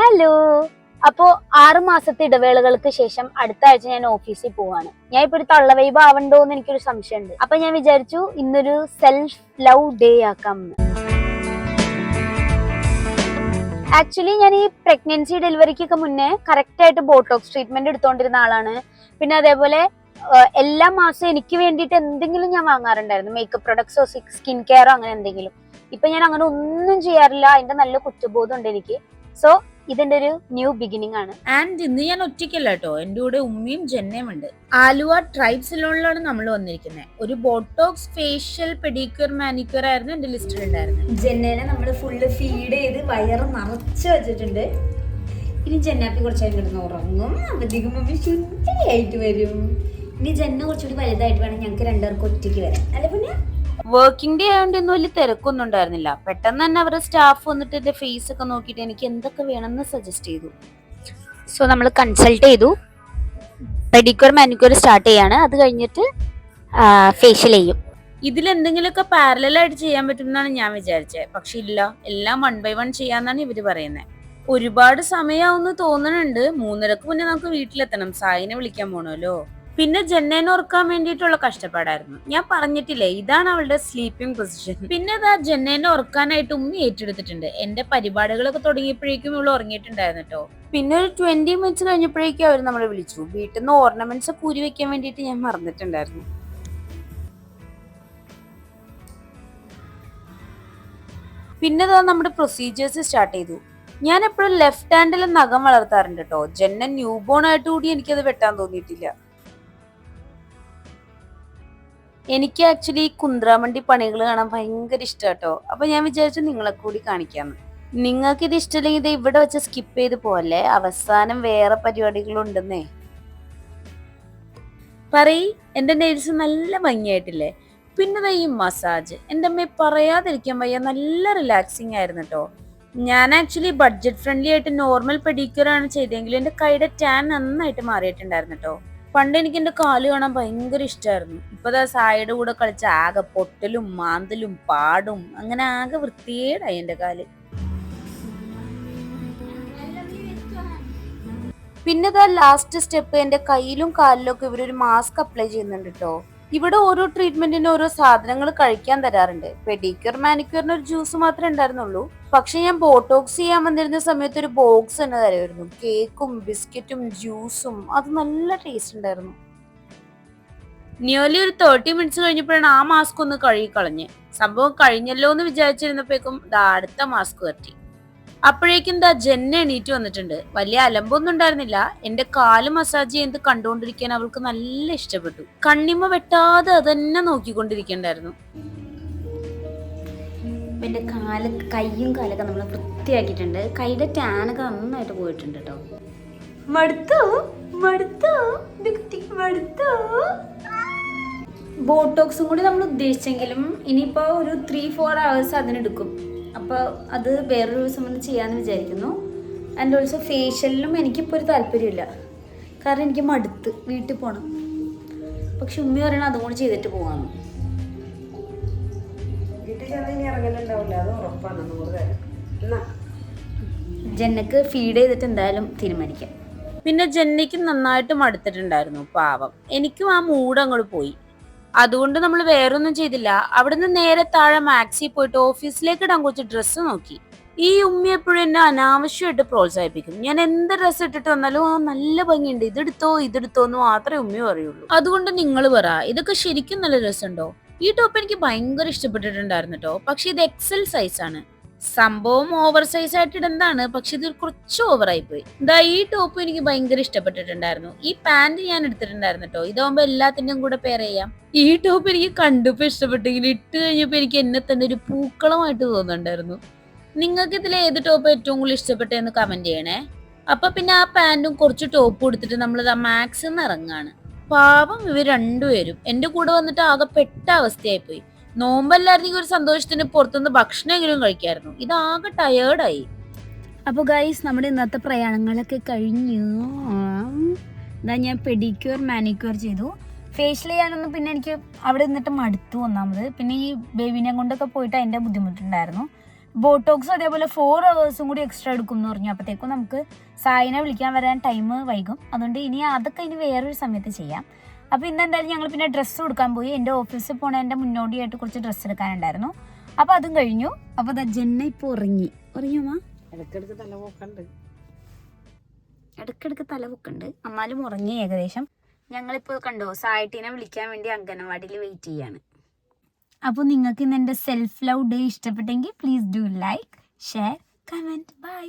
Hello. അപ്പോ 6 മാസത്തെ ഇടവേളകൾക്ക് ശേഷം അടുത്ത ആഴ്ച ഞാൻ ഓഫീസിൽ പോവാണ്. ഞാൻ ഇപ്പൊ ഒരു തള്ള വൈബ് ആവണ്ടോ എന്ന് എനിക്കൊരു സംശയമുണ്ട്. അപ്പൊ ഞാൻ വിചാരിച്ചു ഇന്നൊരു സെൽഫ് ലവ് ഡേ ആക്കാം. ആക്ച്വലി ഞാൻ ഈ പ്രഗ്നൻസി ഡെലിവറിക്കൊക്കെ മുന്നേ കറക്റ്റ് ആയിട്ട് ബോട്ടോക്സ് ട്രീറ്റ്മെന്റ് എടുത്തോണ്ടിരുന്ന ആളാണ്. പിന്നെ അതേപോലെ എല്ലാ മാസവും എനിക്ക് വേണ്ടിയിട്ട് എന്തെങ്കിലും ഞാൻ വാങ്ങാറുണ്ടായിരുന്നു, മേക്കപ്പ് പ്രൊഡക്ട്സോ സ്കിൻ കെയറോ അങ്ങനെ എന്തെങ്കിലും. ഇപ്പൊ ഞാൻ അങ്ങനെ ഒന്നും ചെയ്യാറില്ല. അതിന്റെ നല്ല കുറ്റബോധം ഉണ്ട് എനിക്ക്. സോ ഇതിന്റെ ഒരു ന്യൂ ബിഗിനിങ് ആണ്. ആൻഡ് ഇന്ന് ഞാൻ ഒറ്റയ്ക്കല്ല കേട്ടോ, എൻ്റെ കൂടെ ഉമ്മയും ജന്നയും ഉണ്ട്. ആലുവ ട്രൈബ് സലൂണിലാണ് നമ്മൾ വന്നിരിക്കുന്നത്. ഒരു ബോട്ടോക്സ്, ഫേഷ്യൽ, പെഡിക്യൂർ, മാനിക്യൂർ ആയിരുന്നു എന്റെ ലിസ്റ്റിൽ ഉണ്ടായിരുന്നത്. ജന്നേനെ നമ്മൾ ഫുള്ള് ഫീഡ് ചെയ്ത് വയറ് നിറച്ച് വെച്ചിട്ടുണ്ട്. ഇനി ജന്നാപ്പി കുറച്ചേരം കിടന്ന് ഉറങ്ങും. അപ്പോഴത്തേക്കും മമ്മി ശുദ്ധിയായിട്ട് വരും. ഇനി ജന്ന കുറച്ചുകൂടി വലുതായിട്ട് വേണം ഞങ്ങൾക്ക് രണ്ടുപേർക്ക് ഒറ്റയ്ക്ക് വരാൻ, അല്ലെ? പിന്നെ വർക്കിംഗ് ഡേ ആയതുകൊണ്ട് ഇന്നും വലിയ തിരക്കൊന്നും ഉണ്ടായിരുന്നില്ല. പെട്ടെന്ന് തന്നെ അവരുടെ സ്റ്റാഫ് വന്നിട്ട് എന്റെ ഫേസ് ഒക്കെ നോക്കിയിട്ട് എനിക്ക് എന്തൊക്കെ വേണമെന്ന് സജസ്റ്റ് ചെയ്തു. സോ നമ്മൾ കൺസൾട്ട് ചെയ്തു. പെഡിക്യൂർ മാനിക്യൂർ സ്റ്റാർട്ട് ചെയ്യാണ്. അത് കഴിഞ്ഞിട്ട് ഫേഷ്യൽ ചെയ്യും. ഇതിലെന്തെങ്കിലുമൊക്കെ പാരലായിട്ട് ചെയ്യാൻ പറ്റുമെന്നാണ് ഞാൻ വിചാരിച്ചത്. പക്ഷെ ഇല്ല, എല്ലാം 1 by 1 ചെയ്യാന്നാണ് ഇവര് പറയുന്നത്. ഒരുപാട് സമയമാവുന്ന് തോന്നുന്നുണ്ട്. 3:30 മുന്നേ നമുക്ക് വീട്ടിലെത്തണം, സായിനെ വിളിക്കാൻ പോണല്ലോ. പിന്നെ ജന്നേനെ ഓർക്കാൻ വേണ്ടിയിട്ടുള്ള കഷ്ടപ്പാടായിരുന്നു. ഞാൻ പറഞ്ഞിട്ടില്ലേ, ഇതാണ് അവളുടെ സ്ലീപ്പിംഗ് പൊസിഷൻ. പിന്നെ ഇതാ ജന്നേനെ ഓർക്കാനായിട്ട് ഉമ്മി ഏറ്റെടുത്തിട്ടുണ്ട്. എന്റെ പരിപാടികളൊക്കെ തുടങ്ങിയപ്പോഴേക്കും ഇവള് ഉറങ്ങിയിട്ടുണ്ടായിരുന്നു കേട്ടോ. പിന്നെ ഒരു 20 മിനിറ്റ്സ് കഴിഞ്ഞപ്പോഴേക്കും അവർ നമ്മളെ വിളിച്ചു. വീട്ടിൽ നിന്ന് ഓർണമെന്റ്സ് കൂരി വെക്കാൻ വേണ്ടിയിട്ട് ഞാൻ മറന്നിട്ടുണ്ടായിരുന്നു. പിന്നെ നമ്മുടെ പ്രൊസീജിയേഴ്സ് സ്റ്റാർട്ട് ചെയ്തു. ഞാൻ എപ്പോഴും ലെഫ്റ്റ് ഹാൻഡിൽ നഖം വളർത്താറുണ്ട് കേട്ടോ. ജന്ന ന്യൂ ബോൺ ആയിട്ട് കൂടി എനിക്കത് വെട്ടാൻ തോന്നിയിട്ടില്ല. എനിക്ക് ആക്ച്വലി കുന്ത്രാമണ്ടി പണികൾ കാണാൻ ഭയങ്കര ഇഷ്ടം കേട്ടോ. അപ്പൊ ഞാൻ വിചാരിച്ചു നിങ്ങളെ കൂടി കാണിക്കാന്ന്. നിങ്ങൾക്ക് ഇത് ഇഷ്ടമില്ലെങ്കിൽ ഇത് ഇവിടെ വെച്ച് സ്കിപ്പ് ചെയ്ത് പോവല്ലേ, അവസാനം വേറെ പരിപാടികളുണ്ടെന്നേ. പറയ്, എന്റെ നെയിൽസ് നല്ല ഭംഗിയായിട്ടില്ലേ? പിന്നെ ഈ മസാജ് എന്റെ അമ്മയെ പറയാതിരിക്കാൻ വയ്യ, നല്ല റിലാക്സിങ് ആയിരുന്നു കേട്ടോ. ഞാൻ ആക്ച്വലി ബഡ്ജറ്റ് ഫ്രണ്ട്ലി ആയിട്ട് നോർമൽ പെഡിക്യൂർ ആണ് ചെയ്തെങ്കിലും എന്റെ കൈയുടെ ടാൻ നന്നായിട്ട് മാറിയിട്ടുണ്ടായിരുന്നു കേട്ടോ. പണ്ട് എനിക്ക് എന്റെ കാല് കാണാൻ ഭയങ്കര ഇഷ്ടമായിരുന്നു. ഇപ്പതാ സായിയുടെ കൂടെ കളിച്ച ആകെ പൊട്ടലും മാന്തലും പാടും, അങ്ങനെ ആകെ വൃത്തികേടായി എന്റെ കാല്. പിന്നെ ലാസ്റ്റ് സ്റ്റെപ്പ്, എന്റെ കയ്യിലും കാലിലും ഒക്കെ ഇവരൊരു മാസ്ക് അപ്ലൈ ചെയ്യുന്നുണ്ട് കേട്ടോ. ഇവിടെ ഓരോ ട്രീറ്റ്മെന്റിന് ഓരോ സാധനങ്ങൾ കഴിക്കാൻ തരാറുണ്ട്. പെഡിക്യൂർ മാനിക്യൂറിന് ഒരു ജ്യൂസ് മാത്രമേ ഉണ്ടായിരുന്നുള്ളൂ. പക്ഷെ ഞാൻ ബോട്ടോക്സ് ചെയ്യാൻ വന്നിരുന്ന സമയത്ത് ഒരു ബോക്സ് തന്നെ തരുമായിരുന്നു, കേക്കും ബിസ്ക്കറ്റും ജ്യൂസും. അത് നല്ല ടേസ്റ്റ് ഉണ്ടായിരുന്നു. നിയർലി ഒരു 30 മിനിറ്റ്സ് കഴിഞ്ഞപ്പോഴാണ് ആ മാസ്ക് ഒന്ന് കഴുകിക്കളഞ്ഞ്. സംഭവം കഴിഞ്ഞല്ലോ എന്ന് വിചാരിച്ചിരുന്നപ്പോഴേക്കും അടുത്ത മാസ്ക് തട്ടി. അപ്പോഴേക്കും ജന്ന എണീറ്റ് വന്നിട്ടുണ്ട്. വലിയ അലമ്പൊന്നും ഉണ്ടായിരുന്നില്ല. എന്റെ കാല് മസാജ് ചെയ്ത് കണ്ടുകൊണ്ടിരിക്കാൻ അവൾക്ക് നല്ല ഇഷ്ടപ്പെട്ടു. കണ്ണിമ വെട്ടാതെ അതന്നെ നോക്കിക്കൊണ്ടിരിക്കണ്ടായിരുന്നു. എന്റെ കൈയും കാലൊക്കെ നമ്മൾ വൃത്തിയാക്കിയിട്ടുണ്ട്. കൈയുടെ ടാനൊക്കെ നന്നായിട്ട് പോയിട്ടുണ്ട് കേട്ടോ. ബോട്ടോക്സും കൂടി നമ്മൾ ഉദ്ദേശിച്ചെങ്കിലും ഇനിയിപ്പോ ഒരു 3-4 hours അതിനെടുക്കും. അപ്പോൾ അത് വേറൊരു ദിവസം വന്ന് ചെയ്യാമെന്ന് വിചാരിക്കുന്നു. ആൻഡ് ഓൾസോ ഫേഷ്യലിനും എനിക്കിപ്പോൾ ഒരു താല്പര്യമില്ല, കാരണം എനിക്ക് മടുത്ത് വീട്ടിൽ പോകണം. പക്ഷെ ഉമ്മി പറയണം അതും കൂടി ചെയ്തിട്ട് പോകാമെന്ന്. ജന്നക്ക് ഫീഡ് ചെയ്തിട്ട് എന്തായാലും തീരുമാനിക്കാം. പിന്നെ ജന്നയ്ക്ക് നന്നായിട്ട് മടുത്തിട്ടുണ്ടായിരുന്നു പാവം. എനിക്കും ആ മൂഡ് അങ്ങോട്ട് പോയി. അതുകൊണ്ട് നമ്മൾ വേറൊന്നും ചെയ്തില്ല. അവിടുന്ന് നേരെ താഴെ മാക്സി പോയിട്ട് ഓഫീസിലേക്ക് ഇടാൻ കുറച്ച് ഡ്രസ്സ് നോക്കി. ഈ ഉമ്മി എപ്പോഴും എന്നെ അനാവശ്യമായിട്ട് പ്രോത്സാഹിപ്പിക്കും. ഞാൻ എന്ത് ഡ്രസ്സ് ഇട്ടിട്ട് വന്നാലും നല്ല ഭംഗിയുണ്ട്, ഇതെടുത്തോ എന്ന് മാത്രമേ ഉമ്മി പറയുള്ളൂ. അതുകൊണ്ട് നിങ്ങൾ പറ, ഇതൊക്കെ ശരിക്കും നല്ല രസമുണ്ടോ? ഈ ടോപ്പ് എനിക്ക് ഭയങ്കര ഇഷ്ടപ്പെട്ടിട്ടുണ്ടായിരുന്നു കേട്ടോ. പക്ഷെ ഇത് XL സൈസ് ആണ്. സംഭവം ഓവർ സൈസ് ആയിട്ട് ഇടുന്നതാണ്, പക്ഷെ ഇത് കുറച്ച് ഓവറായി പോയി. ഈ ടോപ്പ് എനിക്ക് ഭയങ്കര ഇഷ്ടപ്പെട്ടിട്ടുണ്ടായിരുന്നു. ഈ പാന്റ് ഞാൻ എടുത്തിട്ടുണ്ടായിരുന്നു കേട്ടോ. ഇതാവുമ്പോ എല്ലാത്തിന്റെയും കൂടെ പെയർ ചെയ്യാം. ഈ ടോപ്പ് എനിക്ക് കണ്ടപ്പോ ഇഷ്ടപ്പെട്ടെങ്കിൽ ഇട്ട് കഴിഞ്ഞപ്പോ എനിക്ക് എന്നെ തന്നെ ഒരു പൂക്കളമായിട്ട് തോന്നുന്നുണ്ടായിരുന്നു. നിങ്ങൾക്ക് ഇതിൽ ഏത് ടോപ്പ് ഏറ്റവും കൂടുതൽ ഇഷ്ടപ്പെട്ടെന്ന് കമന്റ് ചെയ്യണേ. അപ്പൊ പിന്നെ ആ പാന്റും കുറച്ച് ടോപ്പും എടുത്തിട്ട് നമ്മൾ മാക്സിൽ നിന്ന് ഇറങ്ങാണ്. പാവം ഇവർ രണ്ടുപേരും എന്റെ കൂടെ വന്നിട്ട് ആകെ പെട്ട അവസ്ഥയായി പോയി. നോമ്പല്ലായിരുന്നെങ്കിൽ ഒരു സന്തോഷത്തിന് പുറത്തുനിന്ന് ഭക്ഷണമെങ്കിലും കഴിക്കായിരുന്നു. ഇതാകെ ടയേർഡായി. അപ്പോൾ ഗൈസ്, നമ്മുടെ ഇന്നത്തെ പ്രയാണങ്ങളൊക്കെ കഴിഞ്ഞു. ഞാൻ പെഡിക്യൂർ മാനിക്യൂർ ചെയ്തു. ഫേഷ്യൽ ചെയ്യാനൊന്നും പിന്നെ എനിക്ക് അവിടെ നിന്നിട്ട് മടുത്തു ഒന്നാമത്. പിന്നെ ഈ ബേബിനെ കൊണ്ടൊക്കെ പോയിട്ട് അതിൻ്റെ ബുദ്ധിമുട്ടുണ്ടായിരുന്നു. ബോട്ടോക്സും അതേപോലെ 4 hours കൂടി എക്സ്ട്രാ എടുക്കും എന്ന് പറഞ്ഞു. അപ്പോഴത്തേക്കും നമുക്ക് സായിനെ വിളിക്കാൻ വരാൻ ടൈം വൈകും. അതുകൊണ്ട് അതൊക്കെ ഇനി വേറൊരു സമയത്ത് ചെയ്യാം. അപ്പോൾ ഇന്ന് എന്തായാലും ഞങ്ങൾ പിന്നെ ഡ്രസ്സ് കൊടുക്കാൻ പോയി. എൻ്റെ ഓഫീസിൽ പോണതിൻ്റെ മുന്നോടിയായിട്ട് കുറച്ച് ഡ്രസ്സ് എടുക്കാനുണ്ടായിരുന്നു. അപ്പോൾ അതും കഴിഞ്ഞു. അപ്പോൾ ജെന്ന ഇപ്പോൾ ഉറങ്ങിയോമാ? ഇടയ്ക്കിടയ്ക്ക് തല പൊക്കുണ്ട്, എന്നാലും ഉറങ്ങി ഏകദേശം. ഞങ്ങളിപ്പോൾ കണ്ടോ സായിട്ടിനെ വിളിക്കാൻ വേണ്ടി അംഗനവാടിയിൽ വെയിറ്റ് ചെയ്യാണ്. അപ്പോൾ നിങ്ങൾക്ക് ഇന്ന് എൻ്റെ സെൽഫ് ലവ് ഡേ ഇഷ്ടപ്പെട്ടെങ്കിൽ please do like, share, comment. By.